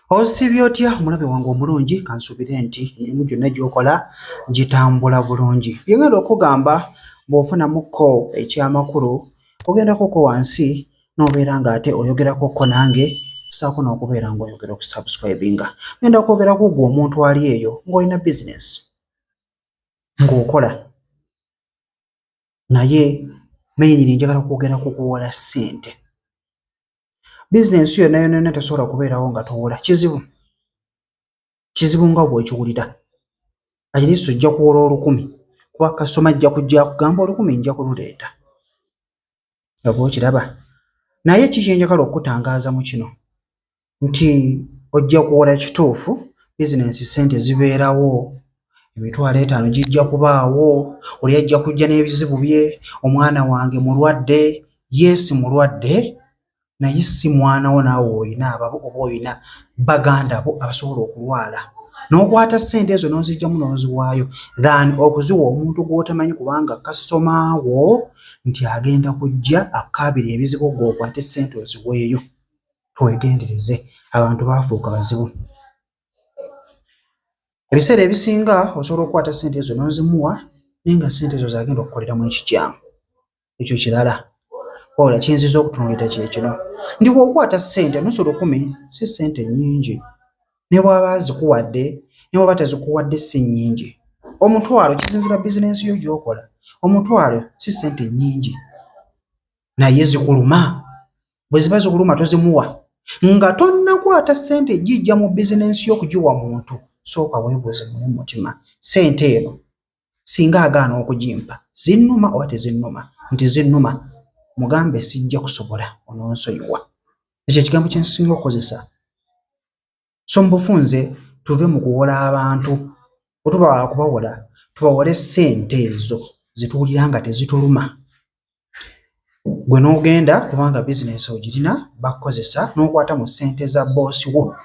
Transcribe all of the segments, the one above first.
Osibye otya omulabe wange omulungi kansubire nti emirimu gyonna gy'okola gitambula bulungi. Bye ngenda okugamba bw'ofunamukko ekyamakulu ogendakoko wansi n'obeera ng'ate oyogerakokko nange saako n'okubeera ng'oyogera okusubscribinga. Ngenda kwogerako gwe omuntu ali eyo ng'olina bizinesi ng'okola naye mainly njagala kwogera ku kuwola ssente. Bizinesi yonna yonna tesobola kubeerawo nga towola. Kizibu nga bw'ekiwulira. At ojja kuwola 1000 kuba kasitoma ajja kujja akugamba 1000 nja kululeeta. Oba okiraba. Naye kiki njagala okutangaaza mu kino nti ojja kuwola kituufu, bizinesi ssente zibeerawo, emitwalo 5 gijja kubaawo, oli ajja kujja n'ebizibu bye, omwana wange mulwadde, yes mulwadde, naye si mwana wo naawe oyina ababo oba oyina baganda bo abasobola okulwala. N'okwata ssente ezo n'ozijjamu n'oziwaayo than okuziwa omuntu gw'otamanyi kubanga kasitoma wo nti agenda kujja akaabira ebizibu gw'okwate ssente oziweeyo. Twegendereze, abantu baafuuka bazibu. Ebiseera ebisinga osobola okukwata ssente ezo n'ozimuwa naye nga ssente ezo zagenda okukoleramu ekikyamu. Ekyo kirala. Ola kiyinziza okutunuulira kye kino ndi bw'okwata ssente nusu 10 si ssente nnyingi, ne bw'aba azikuwadde ne bw'aba tazikuwadde si nnyingi. Omutwalo kisinziira bizinesi yo gy'okola. Omutwalo si ssente nnyingi naye zikuluma. Bwe ziba zikuluma tozimuwa nga tonnakwata ssente gijja mu bizinesi yo kugiwa muntu. Sooka weebuuze mu mutima, ssente eno singa agaana okugimpa zinnuma oba tezinnuma? Nti zinnuma, mugambe sijja kusobola ononsonyiwa. Ekyo ekigambo kye nsinga okukozesa. So mu bufunze tuve mu kuwola abantu. Bwe tuba kubawola tubawole ssente ezo zituwulira nga tezituluma. Gwe n'ogenda kubanga bizinesi ogirina bakukozesa n'okwata mu ssente za boosi wo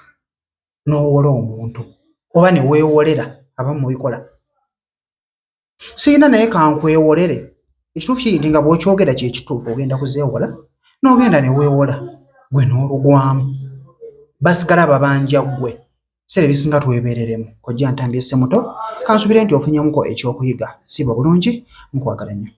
n'owola omuntu oba ne weewolera abamu mubikola. Sirina naye kankwewolere. Ekituufu kiri nga bw'okyogera kye kituufu ogenda kuzeewola n'ogenda ne weewola gwe n'olugwamu. Basigala babanja ggwe. Ebiseera ebisinga twebeereremu. Kojja ntambye Ssemuto kansubire nti ofunyemuko ekyokuyiga. Siba bulungi, nkwagala nnyo.